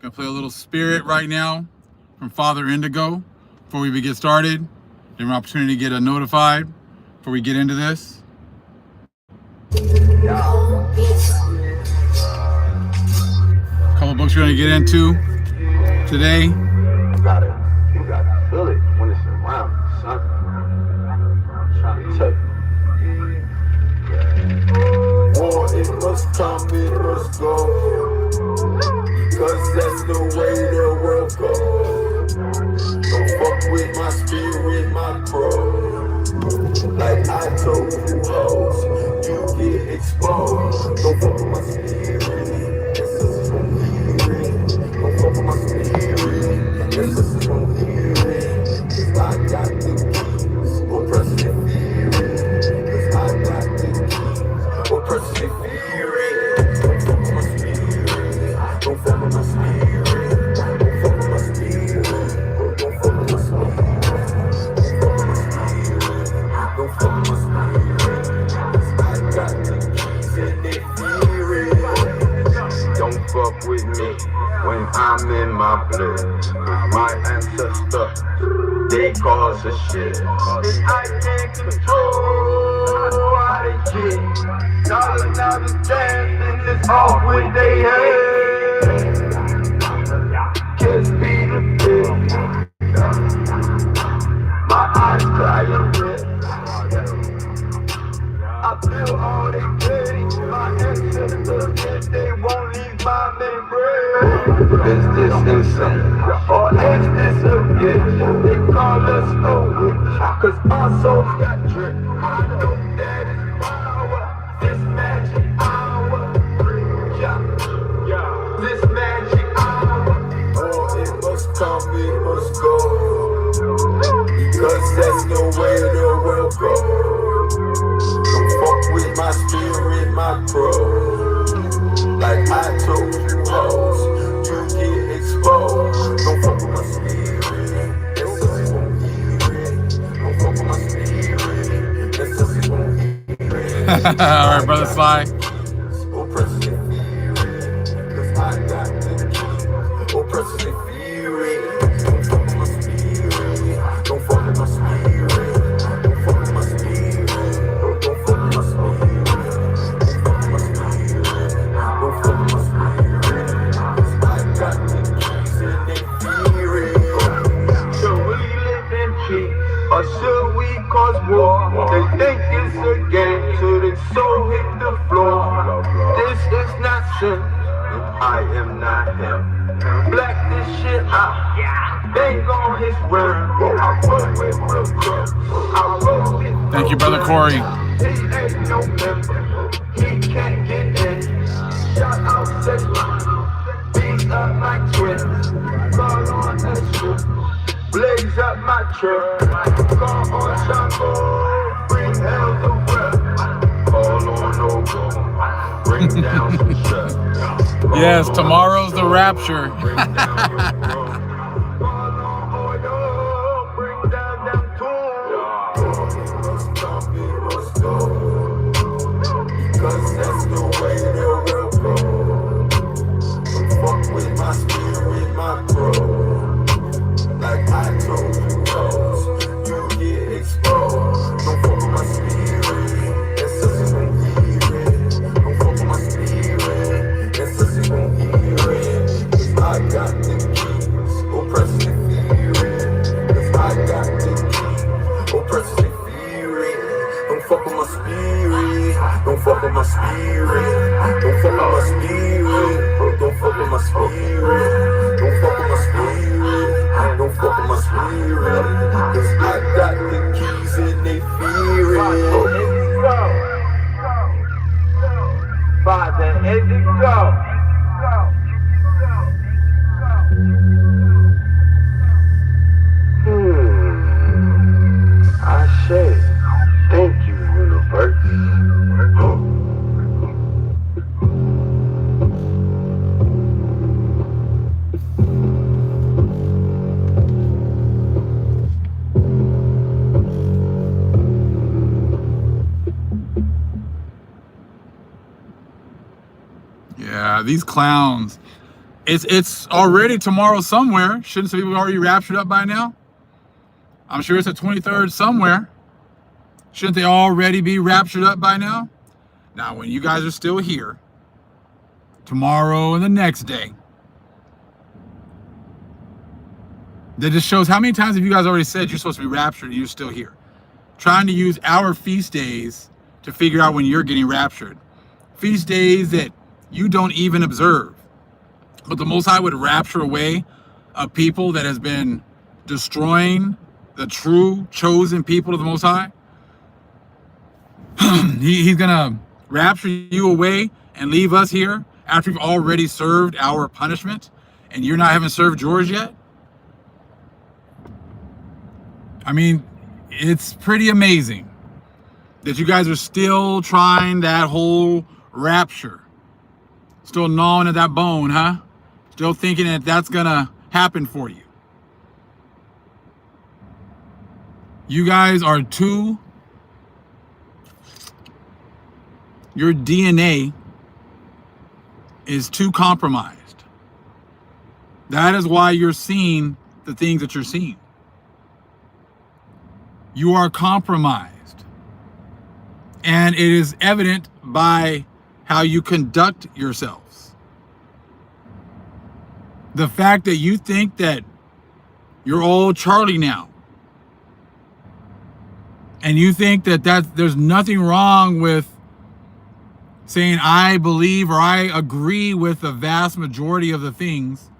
Gonna play a little Spirit right now from Father Indigo before we get started. Give an opportunity to get notified before we get into this. A couple books we're gonna get into today. You gotta feel it when it's around, son. I'm trying to tell you. War, it must come, it must go. Because that's the way the world goes. Don't fuck with my spirit, my crow. Like I told you hoes, you get exposed. Don't fuck with my spirit. This is from hearing. Don't fuck with my spirit. This is from hearing. Cause I got the keys. Oppressing fearing. Cause I got the keys. Oppressing fearing. Don't fuck with my spirit. Don't fuck with my spirit. Don't fuck with my spirit. Don't fuck with my spirit. Don't fuck with my spirit. Cause I got the keys and they fear it. Don't fuck with me when I'm in my blood. Cause my ancestors, they cause a shit. And I can't control how they get. Dollar dollars dancing this off with they head. Kiss me the pig. My eyes crying red. I feel all they pity. My ancestors, they won't leave my memory. Is this insane? Or is this a gift? They call us a witch. Cause our souls got tricked. I know that is power. This magic hour. Yeah. This magic hour. Oh, it must come, it must go. Because that's the way the world goes. Don't fuck with my spirit, my crow. Like I told you hoes, you get exposed. Don't fuck with my spirit. This is from hearing. Don't fuck with my spirit. This is from hearing. Alright, Brother Sly. Oppressing fearing. Cause I got the keys. Oppressing fearing. Don't fuck with my spirit. Don't fuck with my spirit. Don't fuck with my spirit. Don't fuck with my spirit. Don't fuck with my spirit. Don't fuck with my spirit. Cause I got the keys and they fear it. Should we live in peace or should we cause war? They think it's a game till they soul hit the floor. This is not sin, and I am not him. Black this shit out. Bang on his word. I run with the crook. I roll with Thank you, Brother Corey. He ain't no member. He can't get in. Shout out Zelle. Beat up my twin. Call on extra. Blaze up my truck. Call on Shango. Bring hell to breath. Call on Nogo. Bring down some shit. Yes, tomorrow's the rapture. Bring down your bro. Call on oil. Bring down them tools. It must come, it must go. Because that's the way the world goes. Don't fuck with my spirit, my crow. Like I told you hoes, you get exposed. Don't fuck with my spirit. That's just from hearing. Don't fuck with my spirit. That's just from hearing. Cause I got the keys. Oppressing fearing. Cause I got the keys. Oppressing fearing. Don't fuck with my spirit. Don't fuck with my spirit. Don't fuck with my spirit. Don't fuck with my spirit. Don't fuck with my spirit. Don't fuck with my spirit. Cause I got the keys and they fear it. Father, here you go. I say, thank you, universe. Yeah, these clowns. It's already tomorrow somewhere. Shouldn't some people already raptured up by now? I'm sure it's the 23rd somewhere. Shouldn't they already be raptured up by now? Now, when you guys are still here, tomorrow and the next day, that just shows how many times have you guys already said you're supposed to be raptured and you're still here? Trying to use our feast days to figure out when you're getting raptured. Feast days that you don't even observe. But the Most High would rapture away a people that has been destroying the true chosen people of the Most High. He's gonna rapture you away and leave us here after we've already served our punishment and you're not having served yours yet. I mean, it's pretty amazing that you guys are still trying that whole rapture. Still gnawing at that bone, huh? Still thinking that that's gonna happen for you. You guys are your DNA is too compromised. That is why you're seeing the things that you're seeing. You are compromised. And it is evident by how you conduct yourselves. The fact that you think that you're all Charlie now, and you think that there's nothing wrong with saying I believe or I agree with the vast majority of the things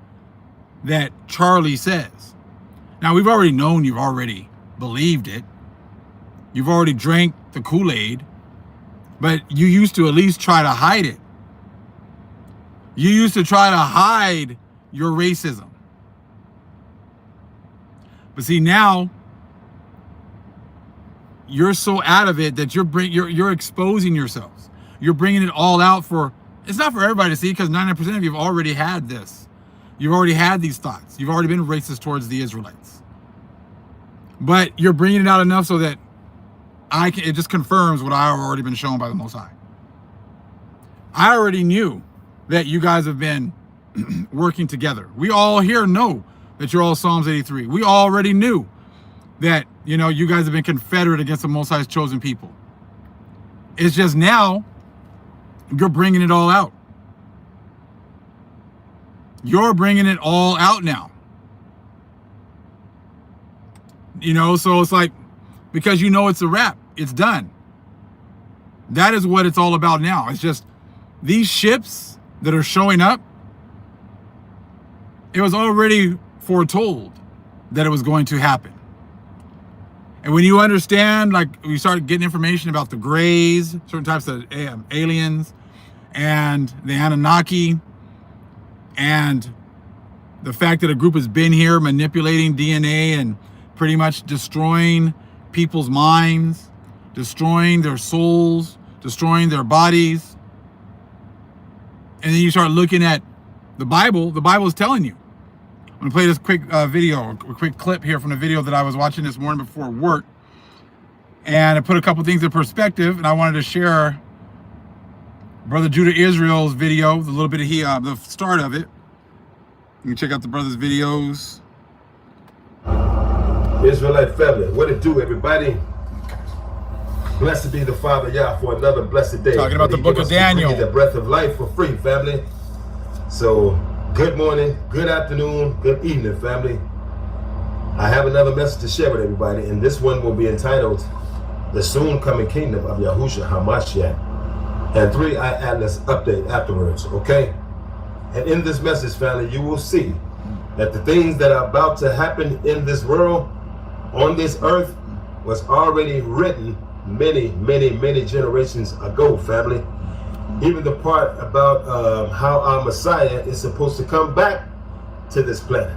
that Charlie says. Now, we've already known you've already believed it. You've already drank the Kool-Aid, but you used to at least try to hide it. You used to try to hide your racism. But see, now you're so out of it that you're exposing yourselves. You're bringing it all out for, it's not for everybody to see, because 99% of you have already had this. You've already had these thoughts. You've already been racist towards the Israelites. But you're bringing it out enough so that it just confirms what I've already been shown by the Most High. I already knew that you guys have been working together. We all here know that you're all Psalms 83. We already knew that, you guys have been confederate against the Most High's chosen people. It's just now you're bringing it all out. You're bringing it all out now. So it's like, because it's a wrap. It's done. That is what it's all about now. It's just these ships that are showing up, it was already foretold that it was going to happen. And when you understand, like, you start getting information about the Greys, certain types of aliens, and the Annunaki, and the fact that a group has been here manipulating DNA and pretty much destroying people's minds, destroying their souls, destroying their bodies. And then you start looking at the Bible is telling you. I'm gonna play this quick video, a quick clip here from the video that I was watching this morning before work. And I put a couple things in perspective, and I wanted to share Brother Judah Israel's video, a little bit of the start of it. You can check out the brother's videos. Israelite family, what it do, everybody? Blessed be the Father Yah for another blessed day. Talking about the book of Daniel. The breath of life for free, family. So, good morning, good afternoon, good evening, family. I have another message to share with everybody, and this one will be entitled The Soon Coming Kingdom of Yahushua HaMashiach, and 3 CIAtlas update afterwards, okay? And in this message, family, you will see that the things that are about to happen in this world, on this earth, was already written many, many, many generations ago, family. Even the part about how our Messiah is supposed to come back to this planet.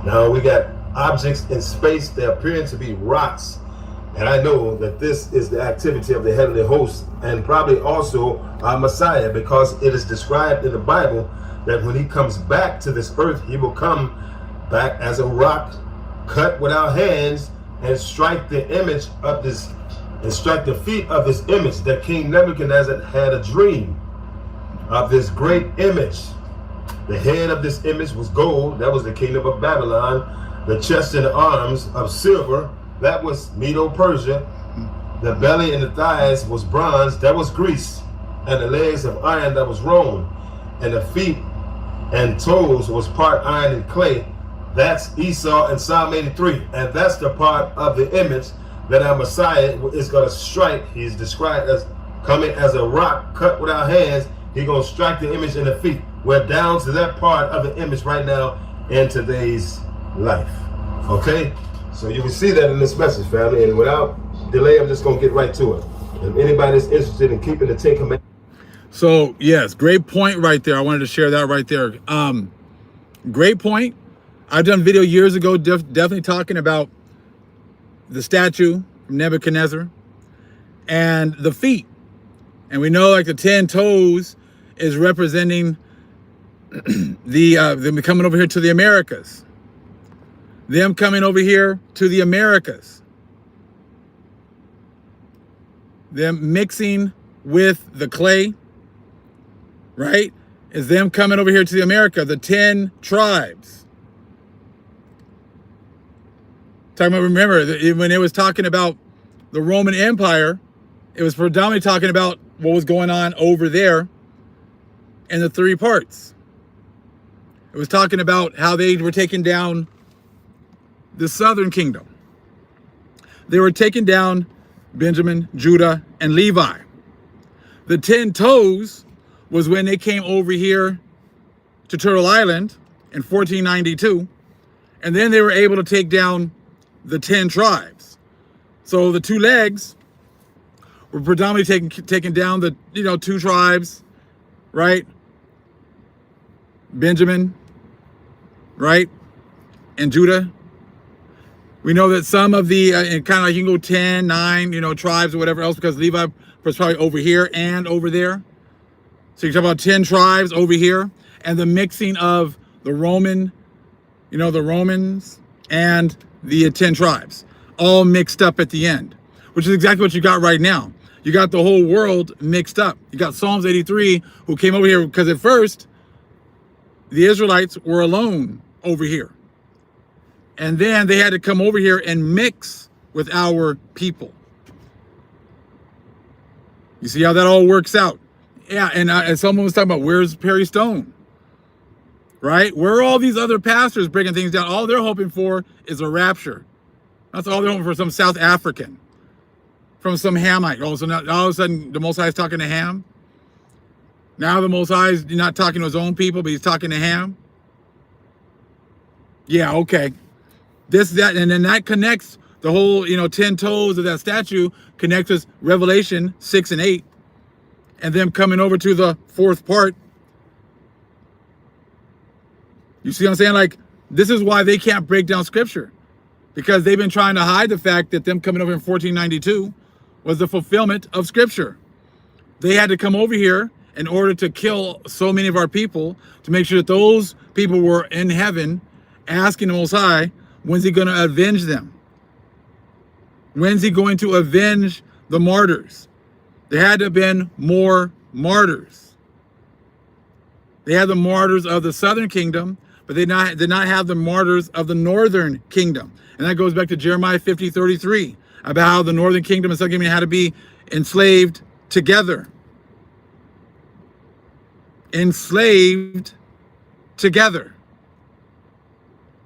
Now we got objects in space, they're appearing to be rocks. And I know that this is the activity of the heavenly host, and probably also our Messiah, because it is described in the Bible that when he comes back to this earth, he will come back as a rock cut without hands and strike the image of this, and strike the feet of this image, that King Nebuchadnezzar had a dream of this great image The head of this image was gold. That was the kingdom of Babylon. The chest and the arms of silver. That was Medo-Persia. The belly and the thighs was bronze. That was Greece. And the legs of iron. That was Rome. And the feet and toes was part iron and clay. That's Esau in Psalm 83. And that's the part of the image that our Messiah is going to strike. He's described as coming as a rock cut without hands. He's going to strike the image in the feet. We're down to that part of the image right now in today's life. Okay? So you can see that in this message, family. And without delay, I'm just going to get right to it. If anybody is interested in keeping the 10 Commandments. So, yes, great point right there. I wanted to share that right there. Great point. I've done a video years ago definitely talking about the statue from Nebuchadnezzar and the feet. And we know like the 10 toes is representing them coming over here to the Americas. Them coming over here to the Americas. Them mixing with the clay, right? Is them coming over here to the America, the 10 tribes. Talking about, remember, when it was talking about the Roman Empire, it was predominantly talking about what was going on over there in the 3 parts. It was talking about how they were taking down the southern kingdom. They were taking down Benjamin, Judah, and Levi. The 10 toes was when they came over here to Turtle Island in 1492, and then they were able to take down the 10 tribes. So the 2 legs were predominantly taking down the 2 tribes, right? Benjamin, right, and Judah. We know that some of the kind of like you can go 10, 9, tribes or whatever else, because Levi was probably over here and over there. So you talk about 10 tribes over here, and the mixing of the Roman, the Romans and the 10 tribes, all mixed up at the end, which is exactly what you got right now. You got the whole world mixed up. You got Psalms 83 who came over here because at first the Israelites were alone over here. And then they had to come over here and mix with our people. You see how that all works out? Yeah, and someone was talking about, where's Perry Stone? Right? Where are all these other pastors breaking things down? All they're hoping for is a rapture. That's all they're hoping for, some South African. From some Hamite. Oh, so now, all of a sudden, the Most High is talking to Ham? Now the Most High is not talking to his own people, but he's talking to Ham? Yeah, okay. That, and then that connects the whole, 10 toes of that statue, connects with Revelation 6 and 8. And them coming over to the 4th part. You see what I'm saying? Like, this is why they can't break down scripture. Because they've been trying to hide the fact that them coming over in 1492 was the fulfillment of scripture. They had to come over here in order to kill so many of our people, to make sure that those people were in heaven asking the Most High, when's he going to avenge them? When's he going to avenge the martyrs? There had to have been more martyrs. They had the martyrs of the southern kingdom, but they did not have the martyrs of the northern kingdom. And that goes back to Jeremiah 50:33, about how the northern kingdom and southern kingdom had to be enslaved together. Enslaved together.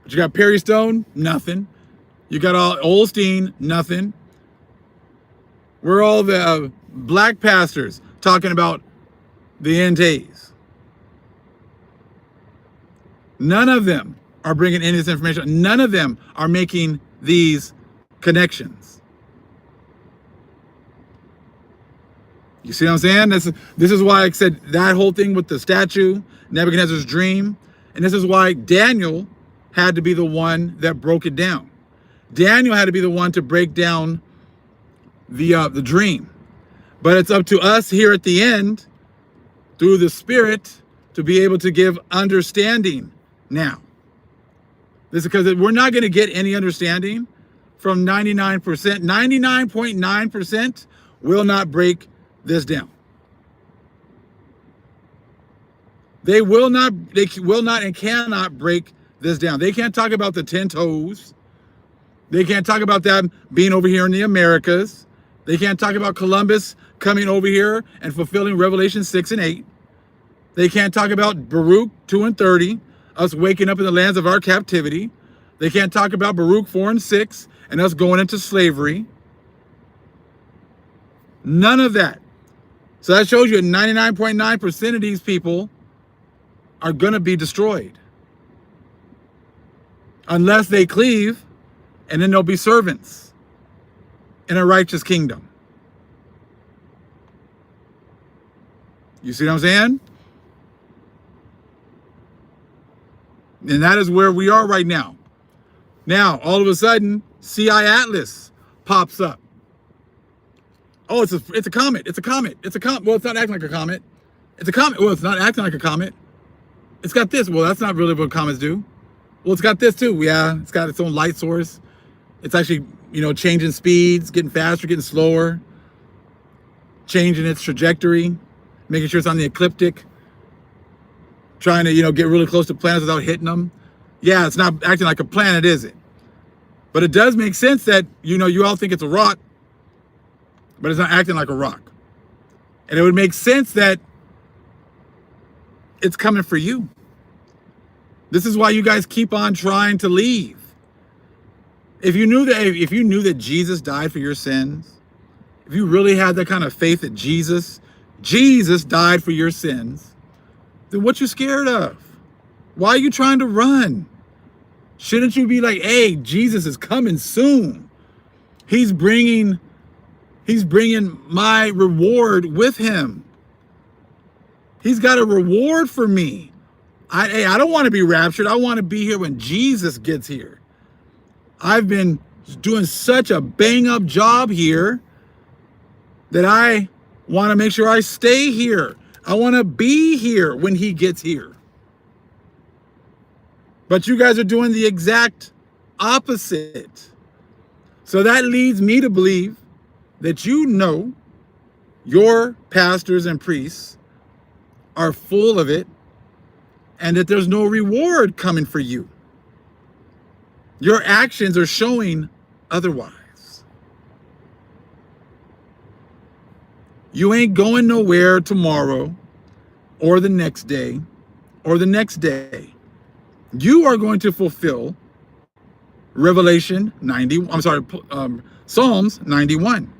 But you got Perry Stone, nothing. You got all Olstein, nothing. We're all the black pastors talking about the end days. None of them are bringing in this information. None of them are making these connections. You see what I'm saying? This is why I said that whole thing with the statue, Nebuchadnezzar's dream, and this is why Daniel had to be the one that broke it down. Daniel had to be the one to break down the dream. But it's up to us here at the end, through the Spirit, to be able to give understanding now. This is because we're not going to get any understanding from 99%. 99.9% will not break this down. They will not and cannot break this down. They can't talk about the 10 toes. They can't talk about that being over here in the Americas. They can't talk about Columbus coming over here and fulfilling Revelation 6 and 8. They can't talk about Baruch 2 and 30, us waking up in the lands of our captivity. They can't talk about Baruch 4 and 6 and us going into slavery. None of that. So that shows you 99.9% of these people are going to be destroyed. Unless they cleave, and then they'll be servants in a righteous kingdom. You see what I'm saying? And that is where we are right now. Now, all of a sudden, CIAtlas pops up. Oh, it's a comet. It's a comet. It's a comet. Well, it's not acting like a comet. It's a comet. Well, it's not acting like a comet. It's got this. Well, that's not really what comets do. Well, it's got this too. Yeah, it's got its own light source. It's actually, changing speeds, getting faster, getting slower, changing its trajectory, making sure it's on the ecliptic, trying to, get really close to planets without hitting them. Yeah, it's not acting like a planet, is it? But it does make sense that, you all think it's a rock, but it's not acting like a rock. And it would make sense that it's coming for you. This is why you guys keep on trying to leave. If you knew that Jesus died for your sins, if you really had that kind of faith that Jesus died for your sins, then what you scared of? Why are you trying to run? Shouldn't you be like, hey, Jesus is coming soon. He's bringing my reward with him. He's got a reward for me. I don't want to be raptured. I want to be here when Jesus gets here. I've been doing such a bang up job here that I want to make sure I stay here. I want to be here when he gets here. But you guys are doing the exact opposite. So that leads me to believe that your pastors and priests are full of it and that there's no reward coming for you. Your actions are showing otherwise. You ain't going nowhere tomorrow or the next day or the next day. You are going to fulfill Psalms 91.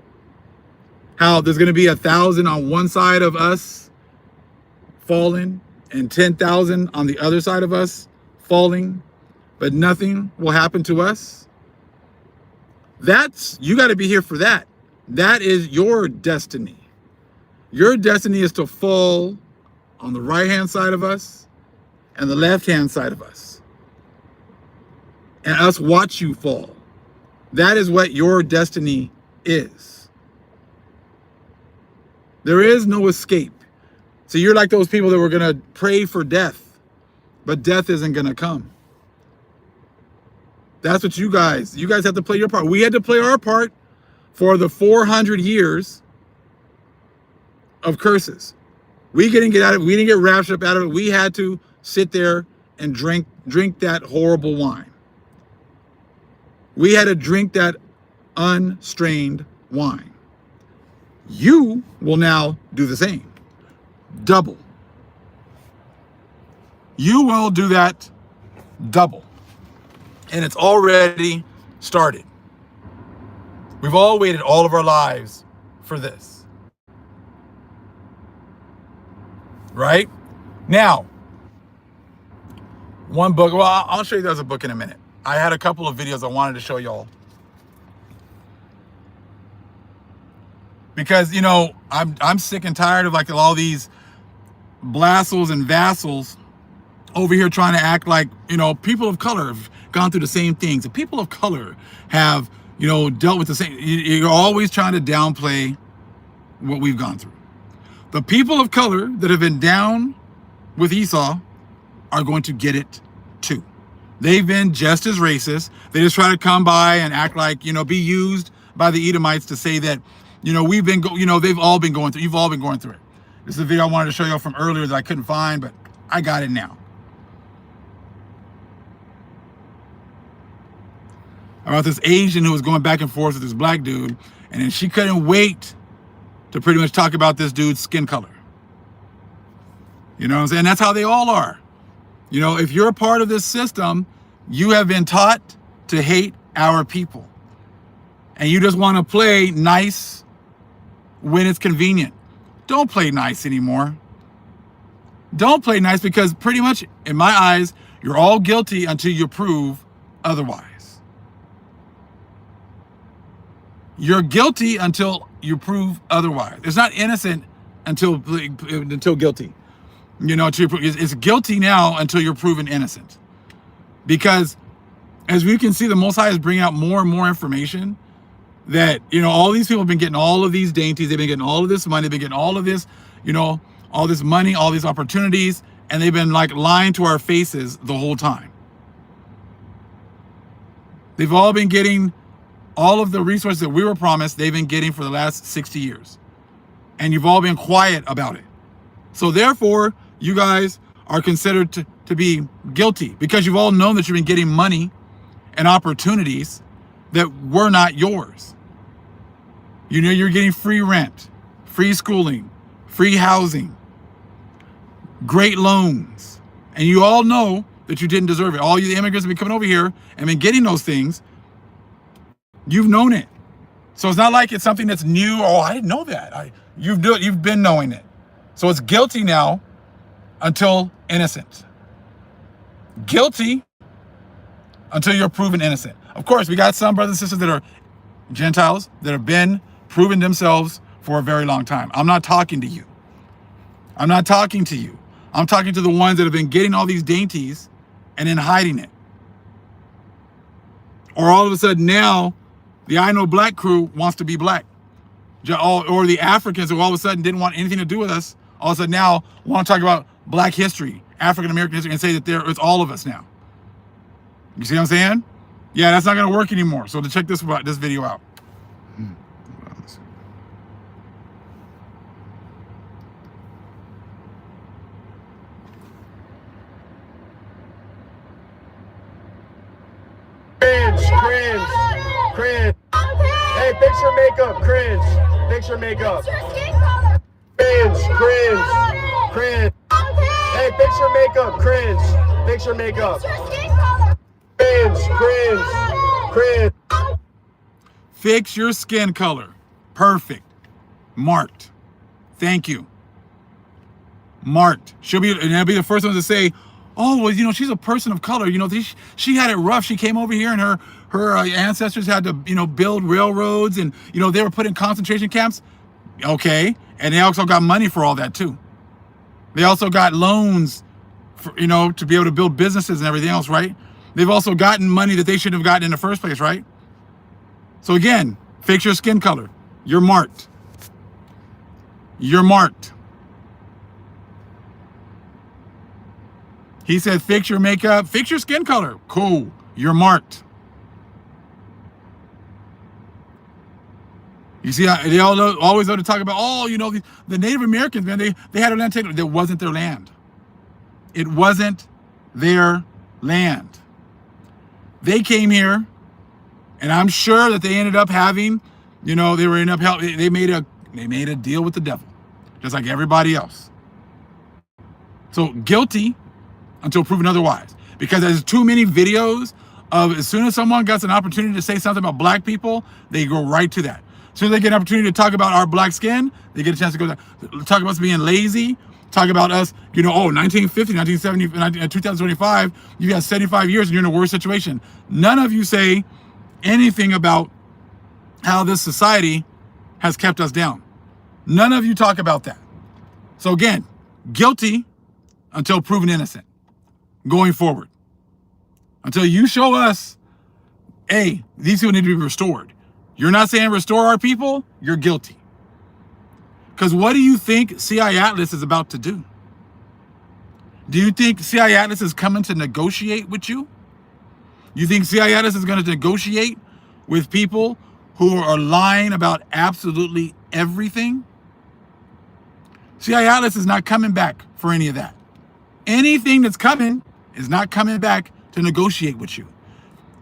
How there's going to be 1,000 on one side of us falling and 10,000 on the other side of us falling, but nothing will happen to us. You got to be here for that. That is your destiny. Your destiny is to fall on the right-hand side of us and the left-hand side of us, and us watch you fall. That is what your destiny is. There is no escape. So you're like those people that were going to pray for death, but death isn't going to come. That's what you guys have to play your part. We had to play our part for the 400 years of curses. We didn't get out of it. We didn't get raptured up out of it. We had to sit there and drink that horrible wine. We had to drink that unstrained wine. You will now do the same. Double. You will do that double. And it's already started. We've all waited all of our lives for this. Right? Now, one book. Well, I'll show you there's a book in a minute. I had a couple of videos I wanted to show y'all. Because, I'm sick and tired of like all these blassels and vassals over here trying to act like, people of color have gone through the same things. The people of color have, dealt with the same. You're always trying to downplay what we've gone through. The people of color that have been down with Esau are going to get it too. They've been just as racist. They just try to come by and act like, be used by the Edomites to say that, we've been, they've all been going through, you've all been going through it. This is a video I wanted to show y'all from earlier that I couldn't find, but I got it now. About this Asian who was going back and forth with this black dude, and then she couldn't wait to pretty much talk about this dude's skin color. You know what I'm saying? That's how they all are. You know, if you're a part of this system, you have been taught to hate our people. And you just want to play nice when it's convenient. Don't play nice anymore. Don't play nice, because pretty much, in my eyes, you're all guilty until you prove otherwise. You're guilty until you prove otherwise. It's not innocent until guilty. You know, it's guilty now until you're proven innocent. Because as we can see, the Most High is bringing out more and more information that, you know, all these people have been getting all of these dainties. They've been getting all of this money. They've been getting all of this, you know, all this money, all these opportunities. And they've been like lying to our faces the whole time. They've all been getting all of the resources that we were promised. They've been getting for the last 60 years. And you've all been quiet about it. So therefore, you guys are considered to be guilty, because you've all known that you've been getting money and opportunities that were not yours. You know, you're getting free rent, free schooling, free housing, great loans. And you all know that you didn't deserve it. All you immigrants have been coming over here and been getting those things. You've known it. So it's not like it's something that's new. Oh, I didn't know that. You've been knowing it. So it's guilty now until innocent. Guilty until you're proven innocent. Of course, we got some brothers and sisters that are Gentiles that have been proven themselves for a very long time. I'm not talking to you. I'm not talking to you. I'm talking to the ones that have been getting all these dainties and then hiding it. Or all of a sudden now, the I Know Black crew wants to be black. Or the Africans who all of a sudden didn't want anything to do with us, all of a sudden now want to talk about black history, African American history, and say that it's all of us now. You see what I'm saying? Yeah, that's not going to work anymore. So to check this video out. Cringe. Hey, fix your makeup. Cringe. Fix your makeup. Cringe. Hey, fix your makeup. Cringe. Fix your makeup. Cringe. Fix your skin color. Perfect. Marked. Thank you. Marked. And they'll be the first ones to say, oh, well, you know, she's a person of color. You know, she had it rough. She came over here and her ancestors had to, you know, build railroads, and, you know, they were put in concentration camps. Okay. And they also got money for all that too. They also got loans for, you know, to be able to build businesses and everything else, right? They've also gotten money that they shouldn't have gotten in the first place, right? So again, fix your skin color. You're marked. You're marked. He said, fix your makeup, fix your skin color. Cool. You're marked. You see, they always love to talk about, oh, you know, the Native Americans, man, they had their land taken. It wasn't their land. It wasn't their land. They came here, and I'm sure that they ended up having, you know, they made a deal with the devil, just like everybody else. So guilty until proven otherwise. Because there's too many videos of, as soon as someone gets an opportunity to say something about black people, they go right to that. As soon as they get an opportunity to talk about our black skin, they get a chance to go talk about us being lazy, talk about us, you know, oh, 1950, 1970, 2025, you got 75 years and you're in a worse situation. None of you say anything about how this society has kept us down. None of you talk about that. So again, guilty until proven innocent going forward. Until you show us, hey, these people need to be restored. You're not saying restore our people, you're guilty. Because what do you think CIAtlas is about to do? Do you think CIAtlas is coming to negotiate with you? You think CIAtlas is going to negotiate with people who are lying about absolutely everything? CIAtlas is not coming back for any of that. anything that's coming is not coming back to negotiate with you.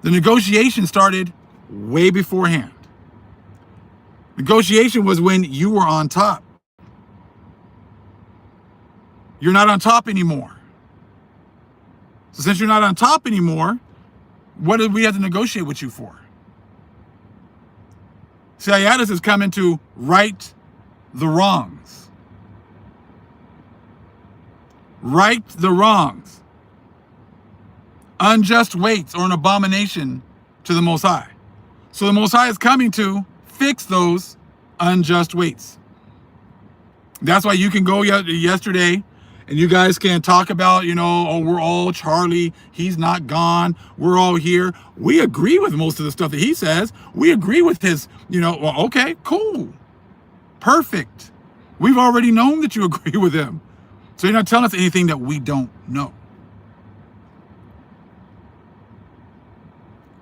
The negotiation started way beforehand. Negotiation was when you were on top. You're not on top anymore. So since you're not on top anymore, what did we have to negotiate with you for? CIAtlas is coming to right the wrongs. Right the wrongs. Unjust weights or an abomination to the Most High. So the Most High is coming to fix those unjust weights. That's why you can go yesterday and you guys can talk about, oh, we're all Charlie. He's not gone. We're all here. We agree with most of the stuff that he says. We agree with his, well, okay, cool. Perfect. We've already known that you agree with him. So you're not telling us anything that we don't know.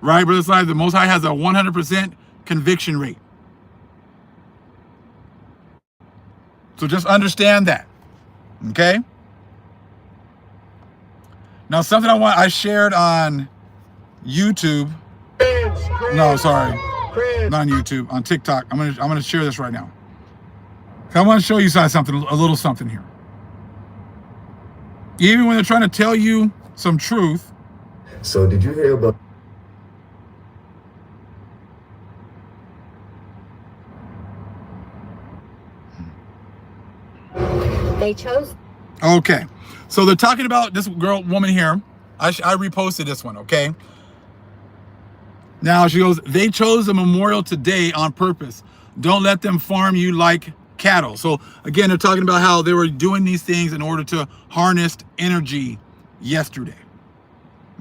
Right, Brother Sly? The Most High has a 100% conviction rate. So just understand that. Okay? Now, something I shared on YouTube. No, sorry. Not on YouTube, on TikTok. I'm gonna share this right now. I want to show you something, a little something here. Even when they're trying to tell you some truth. So did you hear about they chose? Okay. So they're talking about this woman here. I reposted this one, okay? Now she goes, they chose a memorial today on purpose. Don't let them farm you like cattle. So again, they're talking about how they were doing these things in order to harness energy yesterday.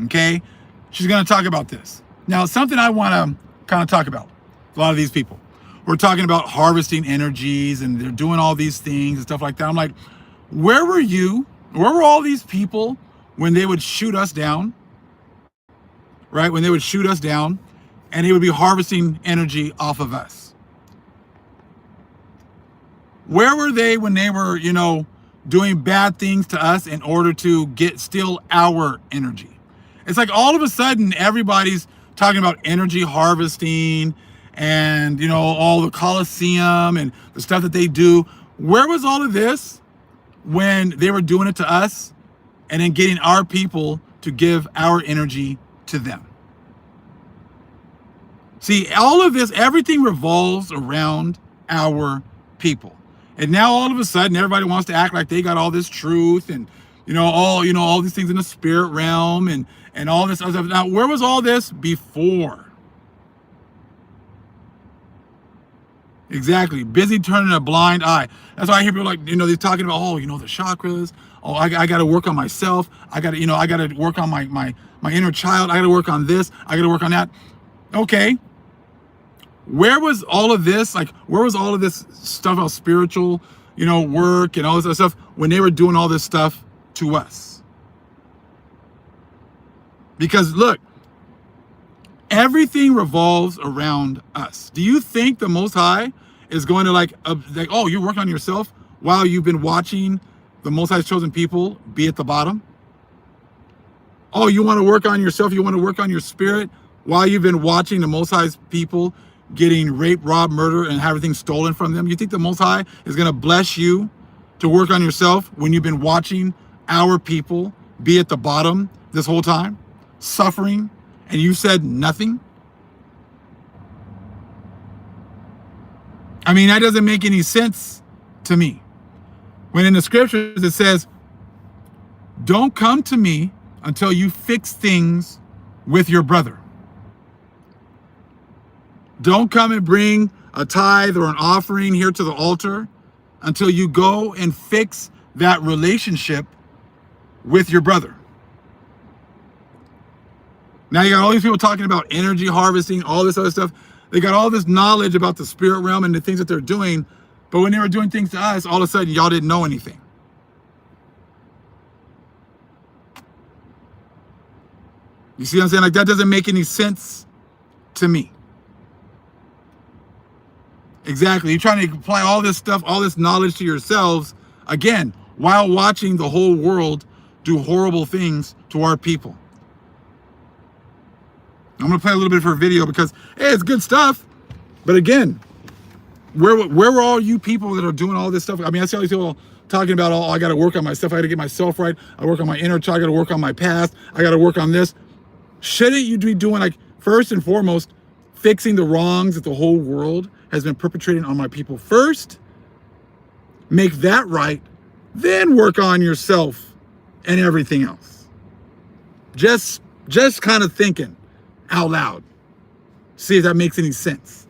Okay? She's going to talk about this. Now, something I want to kind of talk about. A lot of these people. We're talking about harvesting energies and they're doing all these things and stuff like that. I'm like, where were you? Where were all these people when they would shoot us down? Right? When they would shoot us down and they would be harvesting energy off of us. Where were they when they were, doing bad things to us in order to steal our energy? It's like all of a sudden everybody's talking about energy harvesting and, all the Colosseum and the stuff that they do. Where was all of this when they were doing it to us and then getting our people to give our energy to them? See, all of this, everything revolves around our people. And now all of a sudden, everybody wants to act like they got all this truth and, all these things in the spirit realm and all this other stuff. Now, where was all this before? Exactly. Busy turning a blind eye. That's why I hear people like, they're talking about, the chakras. Oh, I got to work on myself. I got to work on my inner child. I got to work on this. I got to work on that. Okay. Where was all of this? Like, where was all of this stuff about spiritual, work and all this other stuff when they were doing all this stuff to us? Because look, everything revolves around us. Do you think the Most High is going to like, oh, you're working on yourself while you've been watching the Most High's chosen people be at the bottom? Oh, you want to work on yourself? You want to work on your spirit while you've been watching the Most High's people getting raped, robbed, murdered, and have everything stolen from them? You think the Most High is going to bless you to work on yourself when you've been watching our people be at the bottom this whole time, suffering, and you said nothing? I mean, that doesn't make any sense to me. When in the scriptures it says, don't come to me until you fix things with your brother. Don't come and bring a tithe or an offering here to the altar until you go and fix that relationship with your brother. Now you got all these people talking about energy harvesting, all this other stuff. They got all this knowledge about the spirit realm and the things that they're doing. But when they were doing things to us, all of a sudden y'all didn't know anything. You see what I'm saying? Like, that doesn't make any sense to me. Exactly. You're trying to apply all this stuff, all this knowledge to yourselves, again, while watching the whole world do horrible things to our people. I'm gonna play a little bit of her video because, hey, it's good stuff. But again, where were all you people that are doing all this stuff? I mean, I see all these people talking about, oh, I gotta work on my stuff, I gotta get myself right, I work on my inner child, I gotta work on my past, I gotta work on this. Shouldn't you be doing, like, first and foremost, fixing the wrongs that the whole world has been perpetrating on my people first? Make that right, then work on yourself and everything else. Just kind of thinking out loud. See if that makes any sense.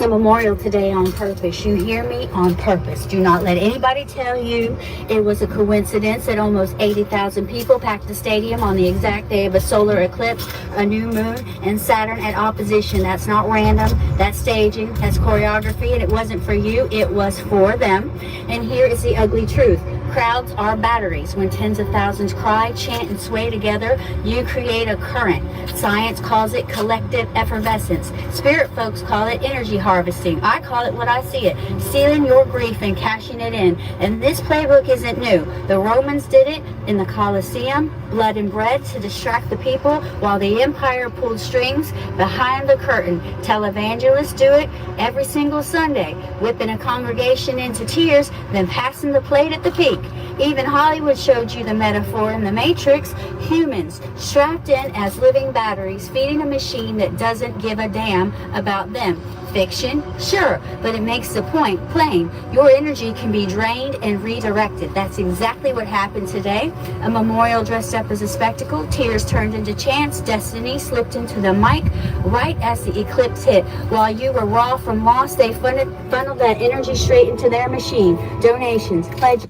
A memorial today on purpose. You hear me? On purpose. Do not let anybody tell you it was a coincidence that almost 80,000 people packed the stadium on the exact day of a solar eclipse, a new moon, and Saturn at opposition. That's not random. That's staging. That's choreography. And it wasn't for you. It was for them. And here is the ugly truth. Crowds are batteries. When tens of thousands cry, chant, and sway together, you create a current. Science calls it collective effervescence. Spirit folks call it energy harvesting. I call it what I see it. Stealing your grief and cashing it in. And this playbook isn't new. The Romans did it in the Colosseum, blood and bread to distract the people while the empire pulled strings behind the curtain. Televangelists do it every single Sunday, whipping a congregation into tears, then passing the plate at the peak. Even Hollywood showed you the metaphor in The Matrix. Humans strapped in as living batteries, feeding a machine that doesn't give a damn about them. Fiction? Sure, but it makes the point plain. Your energy can be drained and redirected. That's exactly what happened today. A memorial dressed up as a spectacle, tears turned into chants, destiny slipped into the mic right as the eclipse hit. While you were raw from loss, they funneled that energy straight into their machine. Donations, pledges.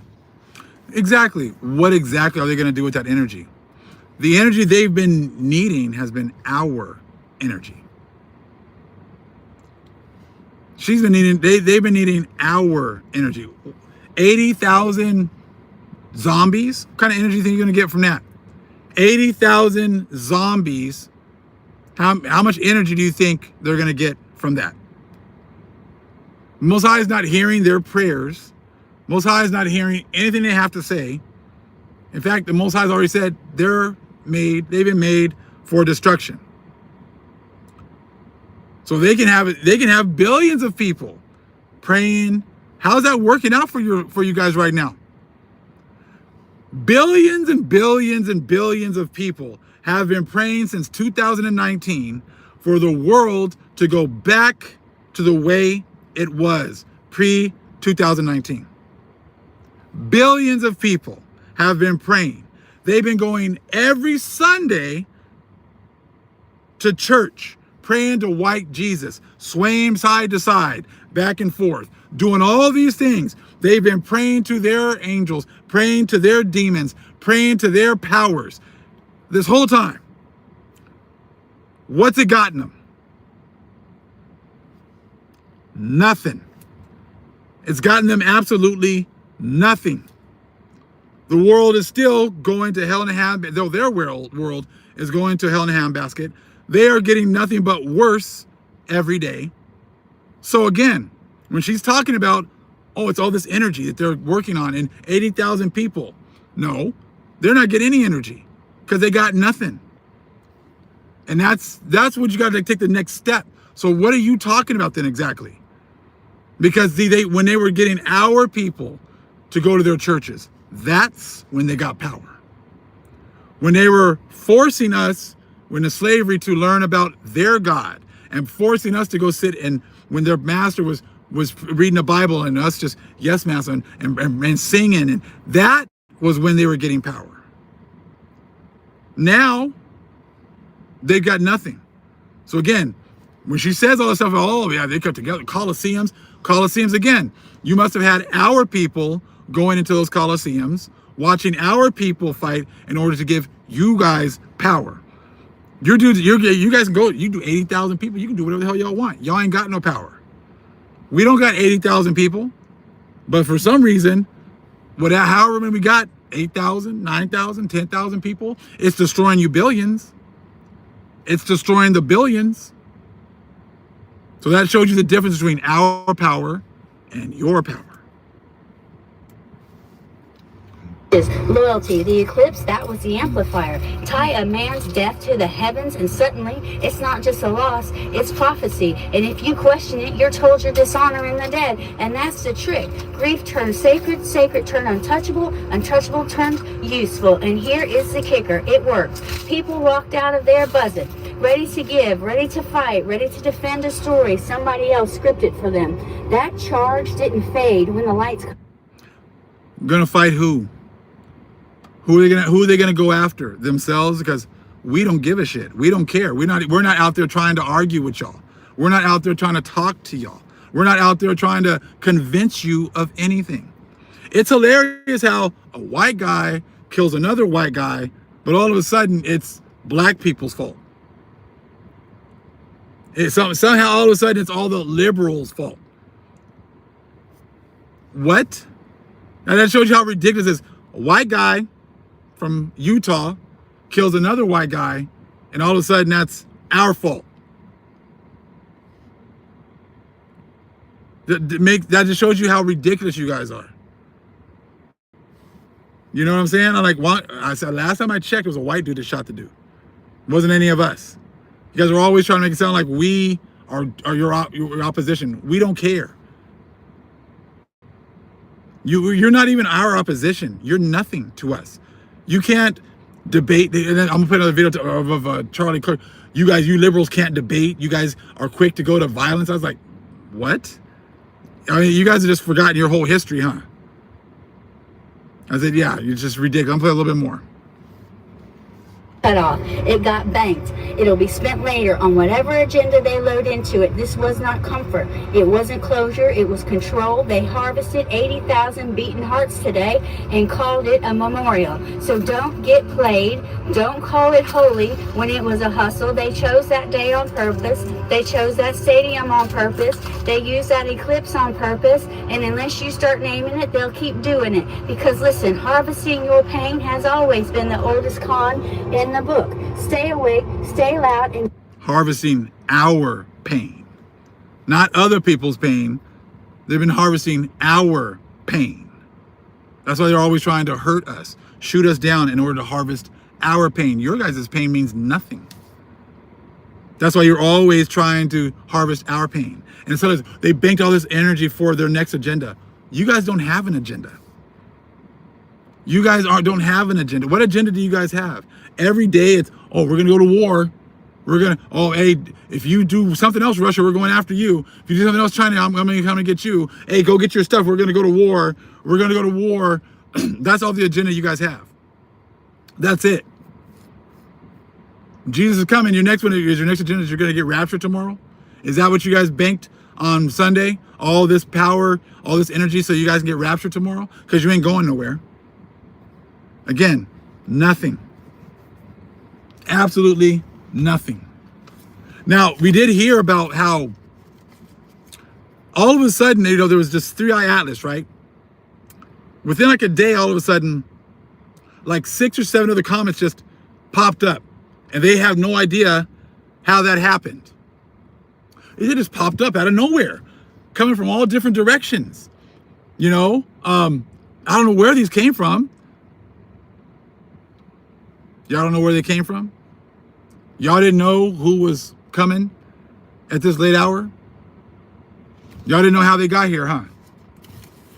Exactly. What exactly are they going to do with that energy? The energy they've been needing has been our energy. She's been needing, they've been needing our energy. 80,000 zombies? What kind of energy do you think you're going to get from that? 80,000 zombies. How much energy do you think they're going to get from that? Most High is not hearing their prayers. Most High is not hearing anything they have to say. In fact, the Most High has already said they've been made for destruction. So they can have billions of people praying. How's that working out for you guys right now? Billions and billions and billions of people have been praying since 2019 for the world to go back to the way it was pre-2019. Billions of people have been praying. They've been going every Sunday to church, praying to white Jesus, swaying side to side, back and forth, doing all these things. They've been praying to their angels, praying to their demons, praying to their powers this whole time. What's it gotten them? Nothing. It's gotten them absolutely nothing. The world is still going to hell in a handbasket, though their world is going to hell in a handbasket. They are getting nothing but worse every day. So again, when she's talking about, oh, it's all this energy that they're working on and 80,000 people. No, they're not getting any energy because they got nothing. And that's what you got to take the next step. So what are you talking about then exactly? Because when they were getting our people to go to their churches, that's when they got power. When they were forcing us, when the slavery, to learn about their God and forcing us to go sit and when their master was reading the Bible and us just, yes, master, and singing, and that was when they were getting power. Now, they've got nothing. So again, when she says all this stuff, oh yeah, they cut together, Colosseums again, you must have had our people going into those Colosseums, watching our people fight in order to give you guys power. You guys can go, you do 80,000 people, you can do whatever the hell y'all want. Y'all ain't got no power. We don't got 80,000 people, but for some reason, however many we got, 8,000, 9,000, 10,000 people, it's destroying you billions. It's destroying the billions. So that shows you the difference between our power and your power. Loyalty, the eclipse, that was the amplifier. Tie a man's death to the heavens and suddenly it's not just a loss, it's prophecy. And if you question it, you're told you're dishonoring the dead. And that's the trick. Grief turned sacred, sacred turned untouchable, untouchable turned useful. And here is the kicker, it worked. People walked out of there buzzing, ready to give, ready to fight, ready to defend a story somebody else scripted for them. That charge didn't fade when the lights... Gonna fight who? Who are they gonna go after? Themselves? Because we don't give a shit. We don't care. We're not out there trying to argue with y'all. We're not out there trying to talk to y'all. We're not out there trying to convince you of anything. It's hilarious how a white guy kills another white guy, but all of a sudden it's black people's fault. Somehow all of a sudden it's all the liberals' fault. What? And that shows you how ridiculous it is. A white guy from Utah kills another white guy, and all of a sudden that's our fault. That just shows you how ridiculous you guys are. You know what I'm saying? I said last time I checked, it was a white dude that shot the dude. It wasn't any of us. You guys are always trying to make it sound like we are your opposition. We don't care. You're not even our opposition. You're nothing to us. You can't debate. And then I'm gonna put another video of Charlie Clerk. You liberals can't debate. You guys are quick to go to violence. I was like, what? I mean, you guys have just forgotten your whole history, huh? I said, yeah, you're just ridiculous. I'm gonna play a little bit more. Cut off. It got banked. It'll be spent later on whatever agenda they load into it. This was not comfort. It wasn't closure. It was control. They harvested 80,000 beaten hearts today and called it a memorial. So don't get played. Don't call it holy when it was a hustle. They chose that day on purpose. They chose that stadium on purpose. They used that eclipse on purpose. And unless you start naming it, they'll keep doing it. Because listen, harvesting your pain has always been the oldest con in the book. Stay awake, stay loud, and harvesting our pain, not other people's pain. They've been harvesting our pain. That's why they're always trying to hurt us, shoot us down in order to harvest our pain. Your guys' pain means nothing. That's why you're always trying to harvest our pain. And so they banked all this energy for their next agenda. You guys don't have an agenda. You guys don't have an agenda. What agenda do you guys have? Every day it's, oh, we're gonna go to war. Hey, if you do something else, Russia, we're going after you. If you do something else, China, I'm gonna come and get you. Hey, go get your stuff. We're gonna go to war. We're gonna go to war. That's all the agenda you guys have. That's it. Jesus is coming. Your next agenda is you're gonna get raptured tomorrow? Is that what you guys banked on Sunday? All this power, all this energy so you guys can get raptured tomorrow? Because you ain't going nowhere. Again, nothing. Absolutely nothing. Now, we did hear about how all of a sudden, there was this CIAtlas, right? Within like a day, all of a sudden, like 6 or 7 other comments just popped up. And they have no idea how that happened. It just popped up out of nowhere, coming from all different directions. I don't know where these came from. Y'all don't know where they came from? Y'all didn't know who was coming at this late hour? Y'all didn't know how they got here, huh?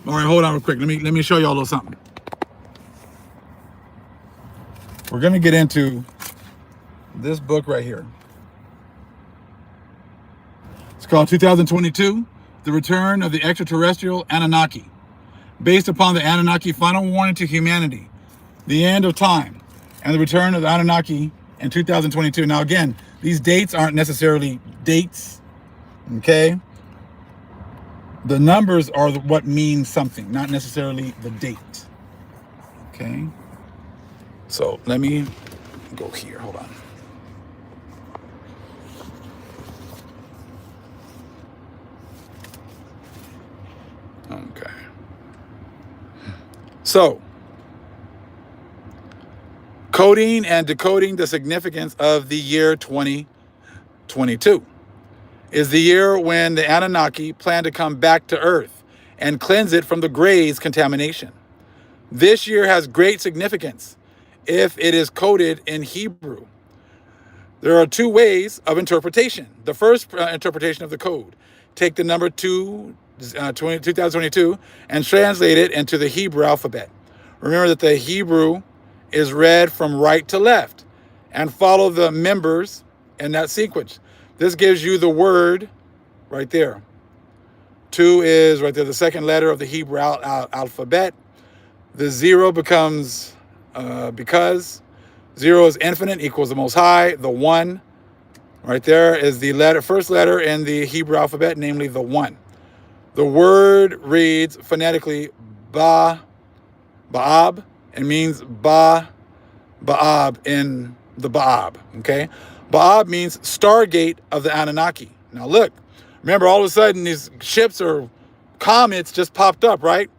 All right, hold on real quick. Let me show y'all a little something. We're gonna get into this book right here. It's called 2022, The Return of the Extraterrestrial Anunnaki, based upon the Anunnaki final warning to humanity, the end of time, and the return of the Anunnaki in 2022. Now again, these dates aren't necessarily dates, okay? The numbers are what mean something, not necessarily the date, okay? So let me go here, hold on. Okay. So, coding and decoding the significance of the year 2022 is the year when the Anunnaki plan to come back to Earth and cleanse it from the Gray's contamination. This year has great significance if it is coded in Hebrew. There are two ways of interpretation. The first interpretation of the code: take the number 2022 and translate it into the Hebrew alphabet. Remember that the Hebrew is read from right to left, and follow the members in that sequence. This gives you the word right there. 2 is right there, the second letter of the Hebrew alphabet. The 0 becomes because 0 is infinite, equals the Most High. The 1 right there is the first letter in the Hebrew alphabet, namely the 1. The word reads phonetically Ba'ab, and means Ba'ab in the Ba'ab, okay? Ba'ab means stargate of the Anunnaki. Now look, remember, all of a sudden these ships or comets just popped up, right?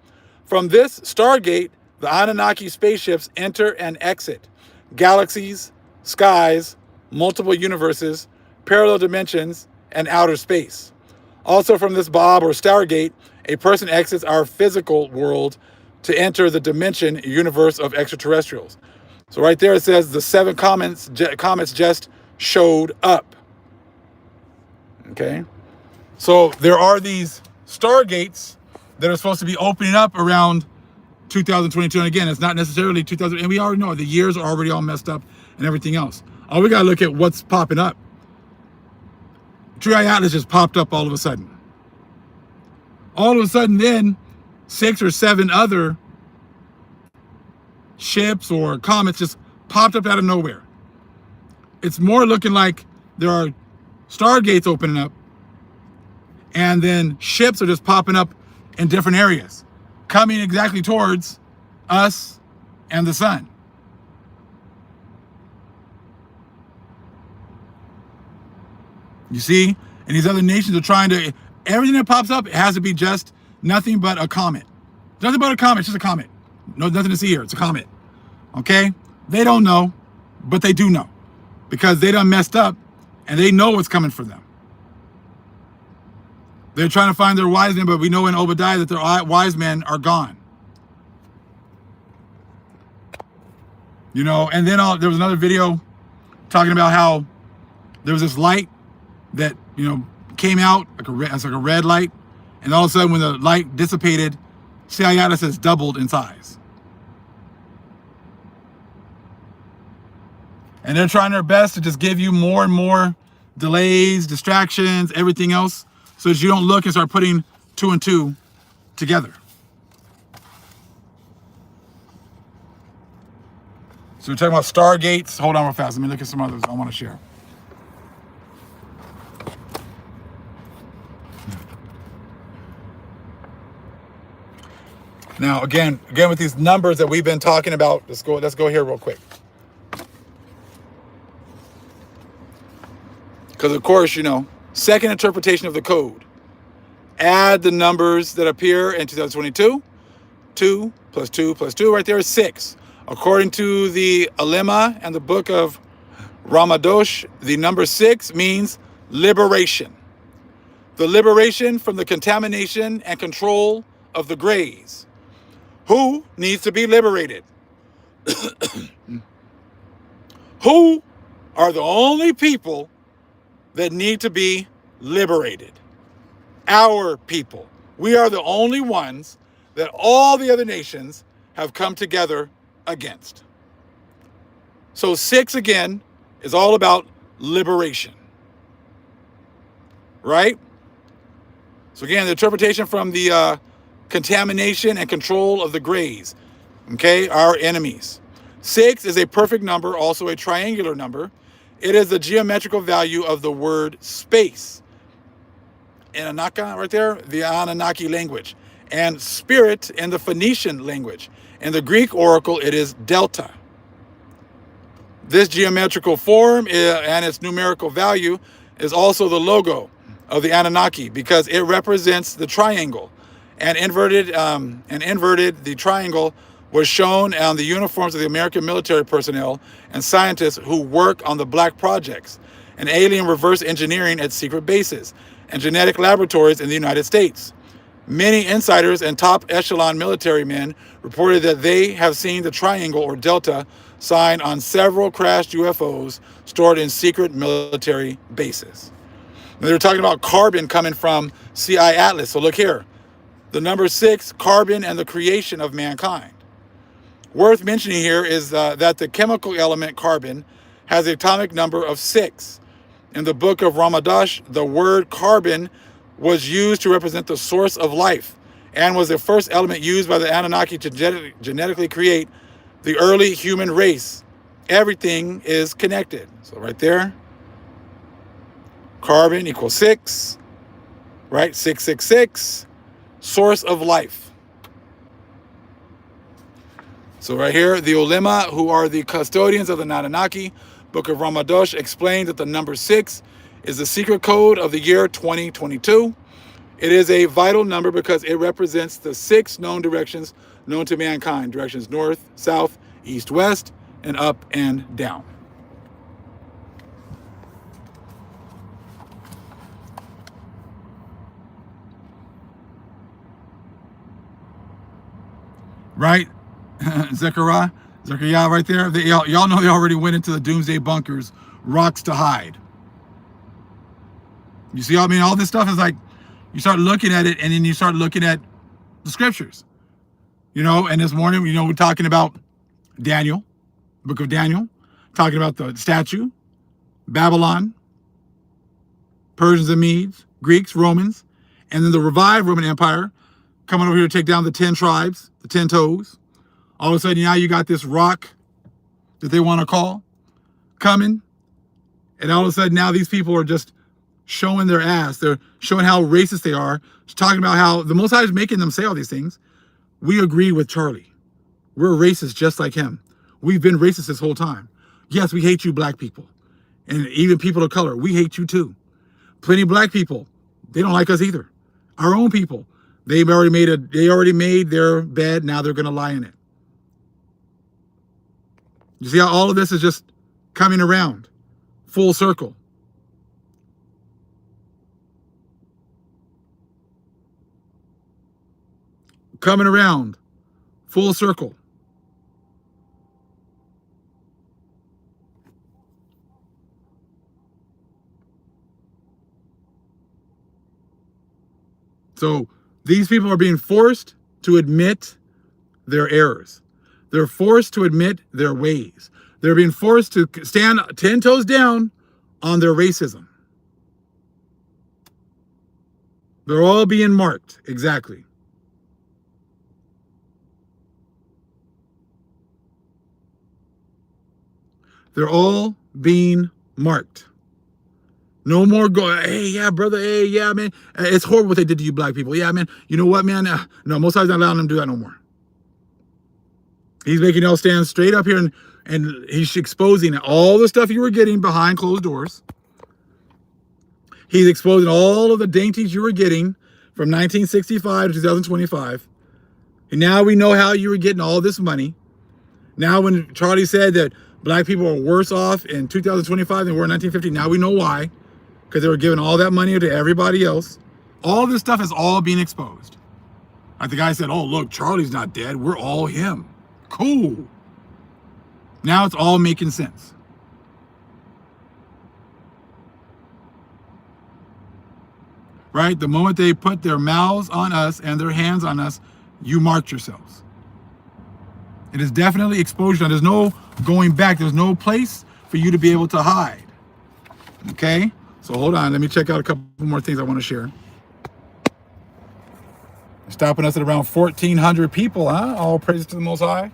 From this stargate, the Anunnaki spaceships enter and exit galaxies, skies, multiple universes, parallel dimensions, and outer space. Also from this Ba'ab or stargate, a person exits our physical world to enter the dimension universe of extraterrestrials. So right there it says the 7 comets just showed up. Okay? So there are these stargates that are supposed to be opening up around 2022. And again, it's not necessarily 2000. And we already know the years are already all messed up and everything else. All we got to look at what's popping up. CIAtlas just popped up all of a sudden. All of a sudden then, 6 or 7 other ships or comets just popped up out of nowhere. It's more looking like there are stargates opening up, and then ships are just popping up in different areas, coming exactly towards us and the sun. You see? And these other nations are trying to, everything that pops up, it has to be just nothing but a comet. Nothing but a comet, it's just a comet. No, nothing to see here, it's a comet. Okay? They don't know, but they do know. Because they done messed up, and they know what's coming for them. They're trying to find their wise men, but we know in Obadiah that their wise men are gone. You know, and then there was another video talking about how there was this light that, you know, came out as like a red light, and all of a sudden when the light dissipated, CIAtlas has doubled in size. And they're trying their best to just give you more and more delays, distractions, everything else, so that you don't look and start putting 2 and 2 together. So we're talking about stargates. Hold on real fast. Let me look at some others I want to share. Now, again with these numbers that we've been talking about, let's go here real quick. Because, of course, you know, second interpretation of the code. Add the numbers that appear in 2022. 2 plus 2 plus 2 right there is 6. According to the Alema and the book of Ramadosh, the number 6 means liberation. The liberation from the contamination and control of the Greys. Who needs to be liberated? Who are the only people that need to be liberated? Our people. We are the only ones that all the other nations have come together against. So 6 again is all about liberation. Right? So again, the interpretation from the contamination and control of the Greys. Okay, our enemies. 6 is a perfect number, also a triangular number. It is the geometrical value of the word space. Annunaki right there, the Anunnaki language. And spirit in the Phoenician language. In the Greek oracle, it is delta. This geometrical form and its numerical value is also the logo of the Anunnaki because it represents the triangle. And inverted, the triangle was shown on the uniforms of the American military personnel and scientists who work on the black projects and alien reverse engineering at secret bases and genetic laboratories in the United States. Many insiders and top echelon military men reported that they have seen the triangle or delta sign on several crashed UFOs stored in secret military bases. And they were talking about carbon coming from CIAtlas. So look here, the number 6, carbon and the creation of mankind. Worth mentioning here is that the chemical element carbon has an atomic number of 6. In the book of Ramadash, the word carbon was used to represent the source of life and was the first element used by the Anunnaki to genetically create the early human race. Everything is connected. So right there, carbon equals 6, right? 666, source of life. So right here, the Ulema, who are the custodians of the Anunnaki, Book of Ramadosh, explained that the number 6 is the secret code of the year 2022. It is a vital number because it represents the 6 known directions known to mankind. Directions north, south, east, west, and up and down. Right? Zechariah right there. Y'all know they already went into the doomsday bunkers, rocks to hide. You see, I mean, all this stuff is like, you start looking at it and then you start looking at the scriptures. You know, and this morning, you know, we're talking about Daniel, book of Daniel, talking about the statue, Babylon, Persians and Medes, Greeks, Romans, and then the revived Roman Empire coming over here to take down the 10 tribes, the 10 toes. All of a sudden, now you got this rock that they want to call coming. And all of a sudden, now these people are just showing their ass. They're showing how racist they are. Talking about how the Most High is making them say all these things. We agree with Charlie. We're racist just like him. We've been racist this whole time. Yes, we hate you black people. And even people of color, we hate you too. Plenty of black people, they don't like us either. Our own people, they already made their bed, now they're going to lie in it. You see how all of this is just coming around, full circle. Coming around, full circle. So these people are being forced to admit their errors. They're forced to admit their ways. They're being forced to stand 10 toes down on their racism. They're all being marked, exactly. They're all being marked. No more going, hey, yeah, brother, hey, yeah, man. It's horrible what they did to you black people. Yeah, man. You know what, man? No, Most High's not allowing them to do that no more. He's making y'all stand straight up here and he's exposing all the stuff you were getting behind closed doors. He's exposing all of the dainties you were getting from 1965 to 2025. And now we know how you were getting all this money. Now when Charlie said that black people are worse off in 2025 than we were in 1950, now we know why. Because they were giving all that money to everybody else. All this stuff is all being exposed. Like the guy said, oh, look, Charlie's not dead. We're all him. Cool. Now it's all making sense. Right? The moment they put their mouths on us and their hands on us, you marked yourselves. It is definitely exposure. There's no going back. There's no place for you to be able to hide. Okay? So hold on. Let me check out a couple more things I want to share. Stopping us at around 1,400 people, huh? All praise to the Most High.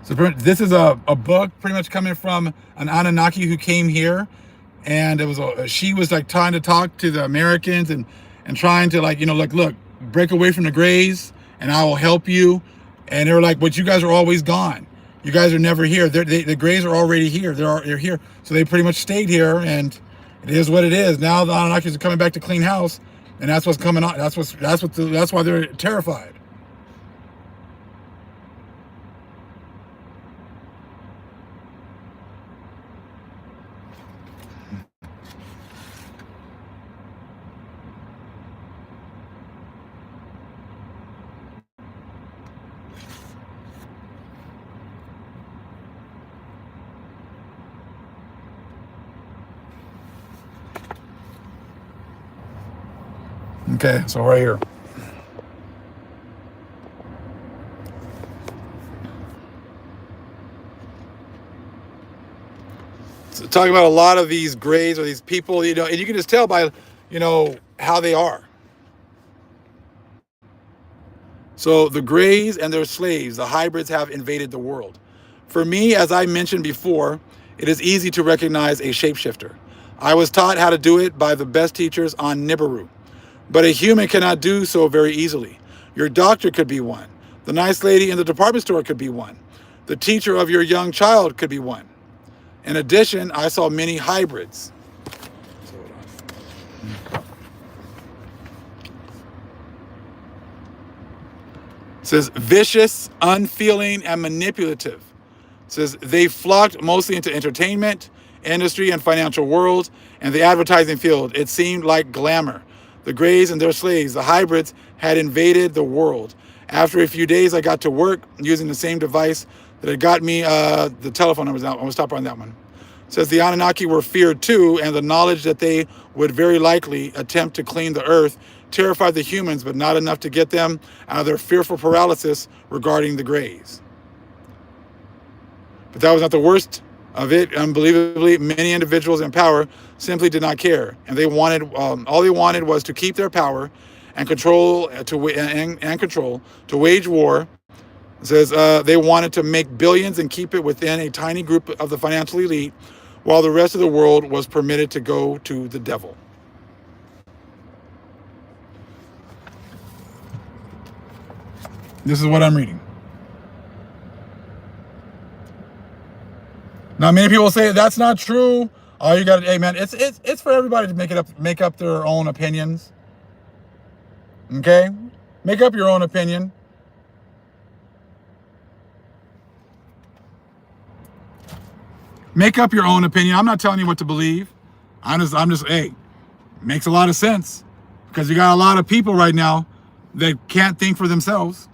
So this is a book pretty much coming from an Anunnaki who came here, and it was she was like trying to talk to the Americans and trying to like, you know, like, look, break away from the grays and I will help you. And they were like, but you guys are always gone. You guys are never here. The grays are already here. They're here. So they pretty much stayed here, and it is what it is. Now the Anunnakis are coming back to clean house, and that's what's coming on. That's why they're terrified. Okay, so right here. So talking about a lot of these grays or these people, you know, and you can just tell by, you know, how they are. So the grays and their slaves, the hybrids, have invaded the world. For me, as I mentioned before, it is easy to recognize a shapeshifter. I was taught how to do it by the best teachers on Nibiru. But a human cannot do so very easily. Your doctor could be one. The nice lady in the department store could be one. The teacher of your young child could be one. In addition, I saw many hybrids. It says vicious, unfeeling, and manipulative. It says they flocked mostly into entertainment, industry, and financial world, and the advertising field. It seemed like glamour. The Greys and their slaves, the hybrids, had invaded the world. After a few days, I got to work using the same device that had got me the telephone numbers out. I'm gonna stop on that one. It says the Anunnaki were feared too, and the knowledge that they would very likely attempt to clean the earth terrified the humans, but not enough to get them out of their fearful paralysis regarding the Greys. But that was not the worst of it. Unbelievably, many individuals in power simply did not care, and they wanted all they wanted was to keep their power and control to wage war. It says they wanted to make billions and keep it within a tiny group of the financial elite, while the rest of the world was permitted to go to the devil. This is what I'm reading. Now, many people say that's not true. Oh, you got to, hey man, it's for everybody to make up their own opinions. Okay, make up your own opinion. Make up your own opinion. I'm not telling you what to believe. I'm just, hey, makes a lot of sense because you got a lot of people right now that can't think for themselves.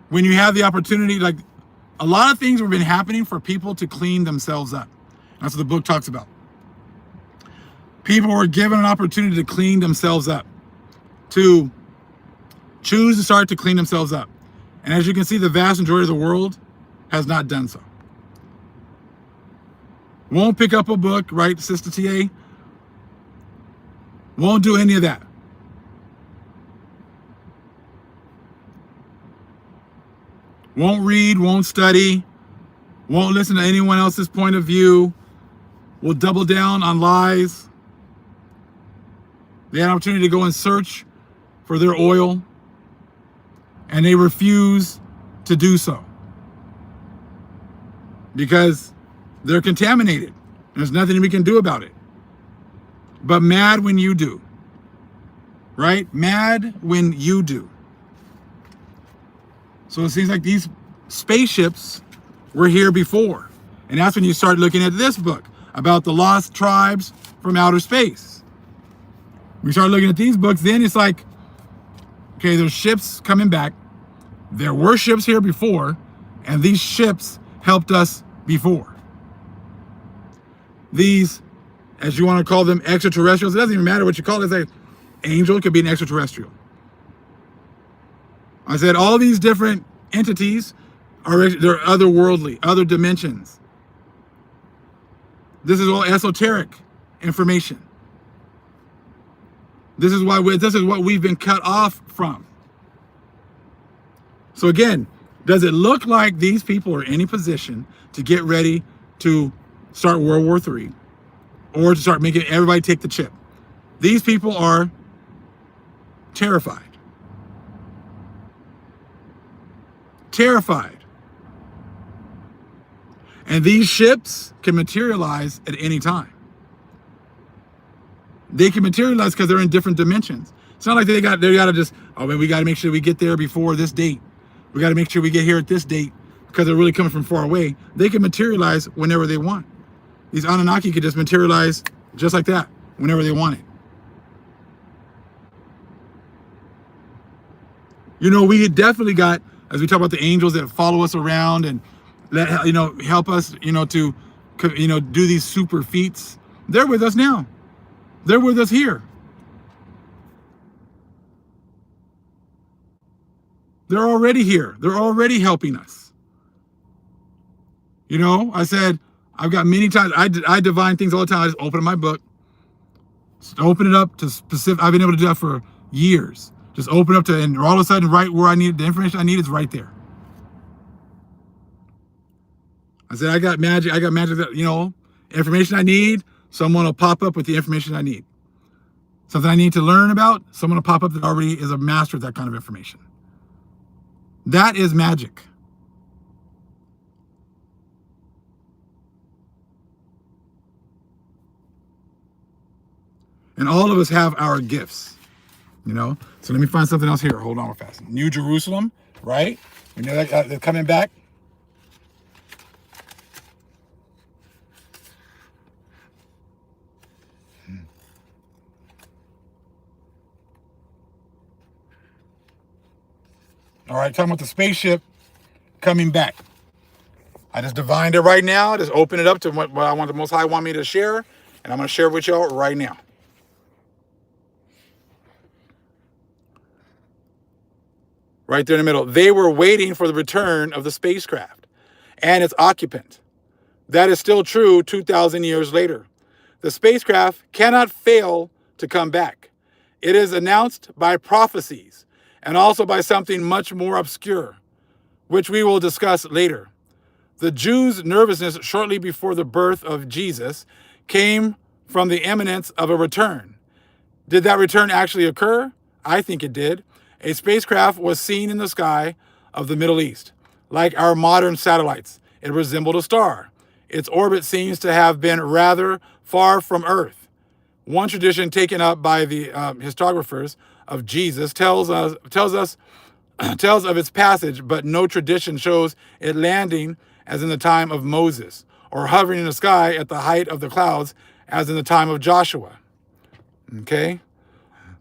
When you have the opportunity, like a lot of things have been happening for people to clean themselves up. That's what the book talks about. People were given an opportunity to clean themselves up, to choose to start to clean themselves up. And as you can see, the vast majority of the world has not done so. Won't pick up a book, right, Sister TA? Won't do any of that. Won't read, won't study, won't listen to anyone else's point of view, will double down on lies. They had an opportunity to go and search for their oil, and they refuse to do so because they're contaminated. There's nothing we can do about it. But mad when you do, right? Mad when you do. So it seems like these spaceships were here before. And that's when you start looking at this book about the lost tribes from outer space. We start looking at these books, then it's like, okay, there's ships coming back. There were ships here before, and these ships helped us before. These, as you want to call them, extraterrestrials, it doesn't even matter what you call it. It's like angel, it could be an extraterrestrial. I said all these different entities they're otherworldly, other dimensions. This is all esoteric information. This is what we've been cut off from. So again, does it look like these people are in any position to get ready to start World War III or to start making everybody take the chip? These people are terrified. Terrified. And these ships can materialize at any time. They can materialize because they're in different dimensions. It's not like they gotta just, oh man, we gotta make sure we get there before this date. We gotta make sure we get here at this date because they're really coming from far away. They can materialize whenever they want. These Anunnaki could just materialize just like that, whenever they want it. You know, we definitely got, as we talk about the angels that follow us around and let, you know, help us, you know, to, you know, do these super feats. They're with us now. They're with us here. They're already here. They're already helping us. You know, I said, I've got many times, I divine things all the time. I just open up my book, just open it up to specific. I've been able to do that for years. Just open up to, and all of a sudden, right where I need, the information I need is right there. I said, I got magic that, you know, information I need, someone will pop up with the information I need. Something I need to learn about, someone will pop up that already is a master of that kind of information. That is magic. And all of us have our gifts, you know? So let me find something else here. Hold on real fast. New Jerusalem, right? We know that they're coming back. All right, talking about the spaceship coming back. I just divined it right now. Just open it up to what I want the Most High want me to share, and I'm going to share it with y'all right now. Right there in the middle. They were waiting for the return of the spacecraft and its occupant. That is still true 2,000 years later. The spacecraft cannot fail to come back. It is announced by prophecies and also by something much more obscure, which we will discuss later. The Jews' nervousness shortly before the birth of Jesus came from the imminence of a return. Did that return actually occur? I think it did. A spacecraft was seen in the sky of the Middle East. Like our modern satellites, it resembled a star. Its orbit seems to have been rather far from Earth. One tradition taken up by the historiographers of Jesus tells of its passage, but no tradition shows it landing as in the time of Moses, or hovering in the sky at the height of the clouds as in the time of Joshua. Okay?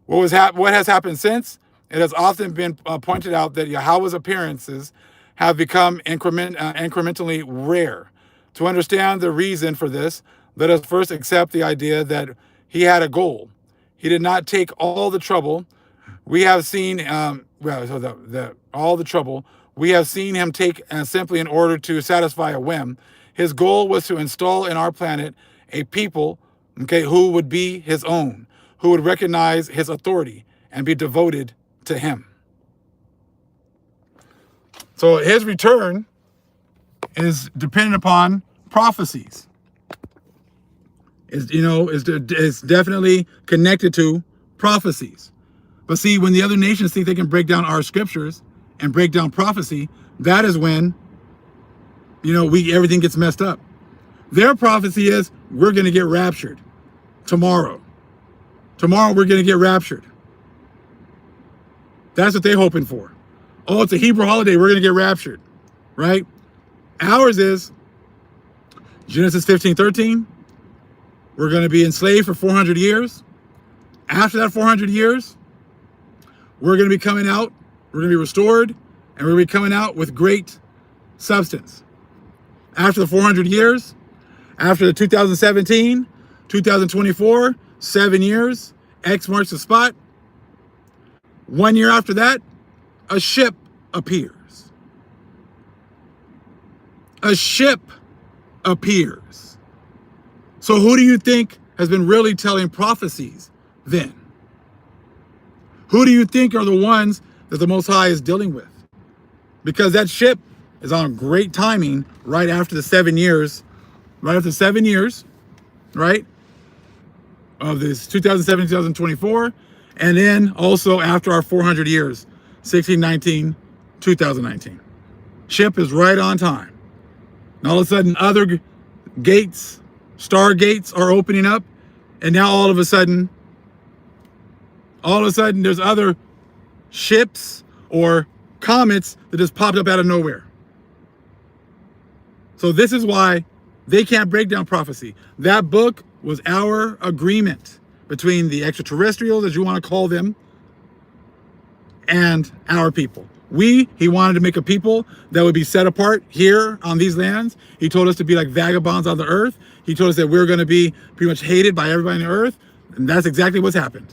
What has happened since? It has often been pointed out that Yahweh's appearances have become incrementally rare. To understand the reason for this, let us first accept the idea that he had a goal. He did not take all the trouble we have seen, all the trouble we have seen him take simply in order to satisfy a whim. His goal was to install in our planet a people, okay, who would be his own, who would recognize his authority and be devoted to him. So his return is dependent upon prophecies. Is definitely connected to prophecies. But see, when the other nations think they can break down our scriptures and break down prophecy, that is when, everything gets messed up. Their prophecy is, we're going to get raptured tomorrow. Tomorrow we're going to get raptured. That's what they're hoping for. Oh, it's a Hebrew holiday, we're going to get raptured, right? Ours is Genesis 15:13. We're going to be enslaved for 400 years. After that 400 years, we're going to be coming out, we're going to be restored, and we're going to be coming out with great substance. After the 400 years, after the 2017, 2024, 7 years, X marks the spot. 1 year after that, a ship appears. A ship appears. So who do you think has been really telling prophecies then? Who do you think are the ones that the Most High is dealing with? Because that ship is on great timing right after the 7 years, right after 7 years, right? Of this 2007, 2024, and then also after our 400 years, 1619, 2019. Ship is right on time. And all of a sudden, other gates, stargates are opening up, and now all of a sudden, there's other ships or comets that just popped up out of nowhere. So this is why they can't break down prophecy. That book was our agreement between the extraterrestrials, as you want to call them, and our people. He wanted to make a people that would be set apart here on these lands. He told us to be like vagabonds on the earth. He told us that we're going to be pretty much hated by everybody on the earth. And that's exactly what's happened.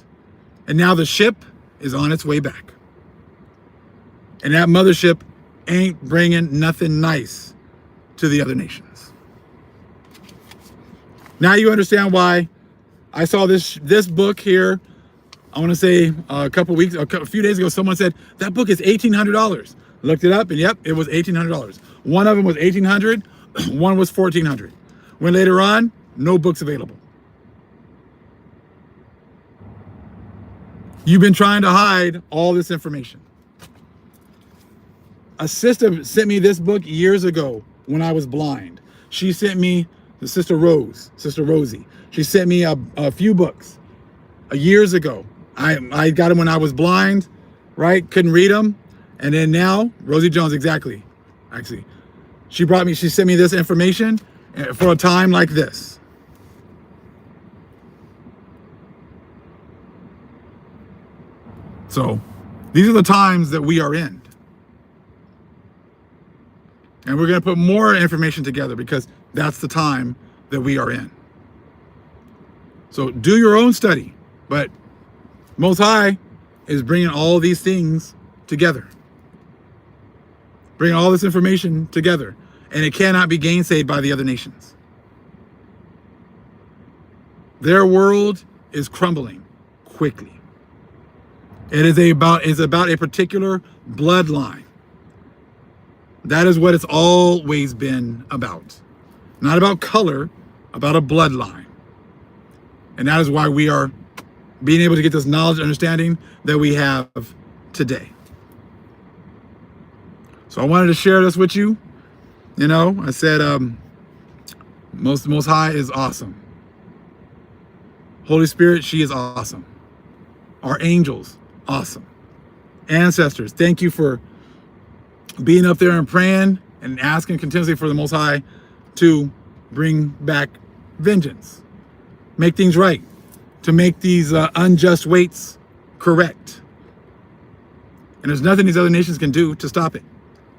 And now the ship is on its way back. And that mothership ain't bringing nothing nice to the other nations. Now you understand why I saw this book here. I want to say a few days ago, someone said that book is $1,800. Looked it up, and yep, it was $1,800. One of them was $1,800, one was $1,400. When later on, no books available. You've been trying to hide all this information. A sister sent me this book years ago when I was blind. She sent me the Sister Rosie. She sent me a few books years ago. I got them when I was blind, right? Couldn't read them. And then now, Rosie Jones, exactly. Actually, she sent me this information for a time like this. So these are the times that we are in. And we're going to put more information together because that's the time that we are in. So do your own study, but Most High is bringing all these things together. Bringing all this information together. And it cannot be gainsaid by the other nations. Their world is crumbling quickly. It is about a particular bloodline. That is what it's always been about. Not about color, about a bloodline. And that is why we are being able to get this knowledge and understanding that we have today. So I wanted to share this with you. You know, I said Most High is awesome. Holy Spirit, she is awesome. Our angels, awesome. Ancestors, thank you for being up there and praying and asking continuously for the Most High to bring back vengeance, make things right, to make these unjust weights correct. And there's nothing these other nations can do to stop it.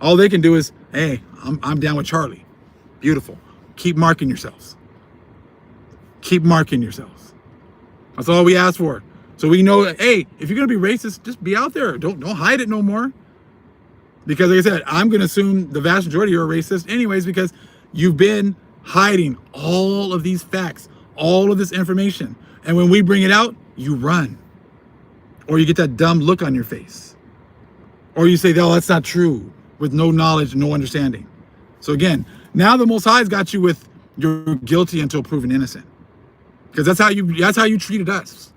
All they can do is, hey, I'm down with Charlie. Beautiful. Keep marking yourselves. Keep marking yourselves. That's all we ask for. So we know that, hey, if you're gonna be racist, just be out there. Don't hide it no more. Because like I said, I'm gonna assume the vast majority are racist anyways, because you've been hiding all of these facts, all of this information. And when we bring it out, you run. Or you get that dumb look on your face. Or you say, oh, that's not true, with no knowledge, no understanding. So again, now the Most High's got you with you're guilty until proven innocent. Because that's how you treated us.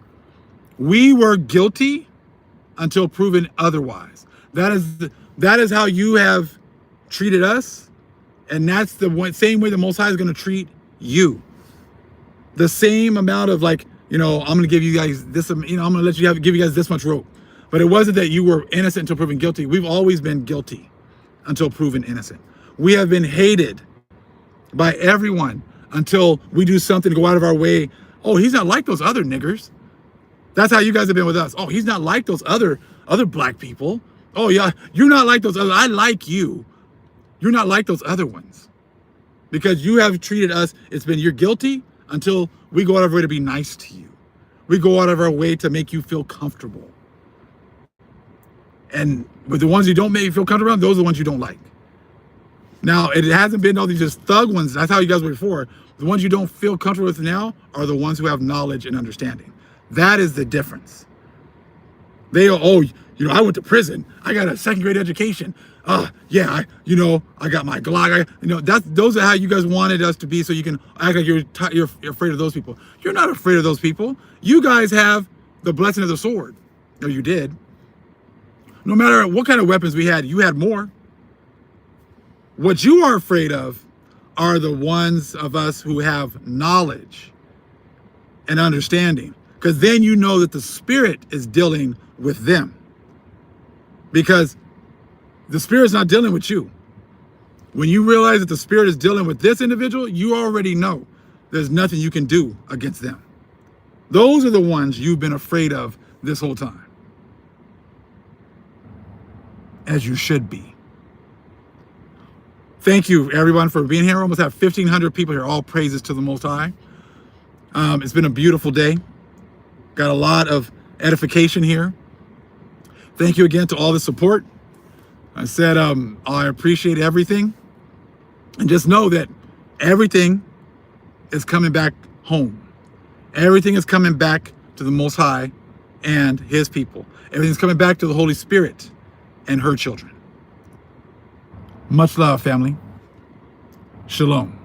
We were guilty until proven otherwise. That is how you have treated us, and that's the same way the Most High is going to treat you. The same amount of I'm going to give you guys this. I'm going to let you give you guys this much rope. But it wasn't that you were innocent until proven guilty. We've always been guilty until proven innocent. We have been hated by everyone until we do something to go out of our way. Oh, he's not like those other niggers. That's how you guys have been with us. Oh, he's not like those other black people. Oh, yeah, you're not like those other. I like you. You're not like those other ones. Because you have treated us, you're guilty until we go out of our way to be nice to you. We go out of our way to make you feel comfortable. And with the ones you don't make you feel comfortable around, those are the ones you don't like. Now, it hasn't been all these just thug ones. That's how you guys were before. The ones you don't feel comfortable with now are the ones who have knowledge and understanding. That is the difference. They are, I went to prison. I got a 2nd grade education. I got my Glock. Those are how you guys wanted us to be, so you can act like you're afraid of those people. You're not afraid of those people. You guys have the blessing of the sword. No, you did. No matter what kind of weapons we had, you had more. What you are afraid of are the ones of us who have knowledge and understanding. Because then you know that the Spirit is dealing with them. Because the Spirit's not dealing with you. When you realize that the Spirit is dealing with this individual, you already know there's nothing you can do against them. Those are the ones you've been afraid of this whole time. As you should be. Thank you, everyone, for being here. We almost have 1,500 people here. All praises to the Most High. It's been a beautiful day. Got a lot of edification here. Thank you again to all the support. I said, I appreciate everything. And just know that everything is coming back home. Everything is coming back to the Most High and his people. Everything's coming back to the Holy Spirit and her children. Much love, family. Shalom.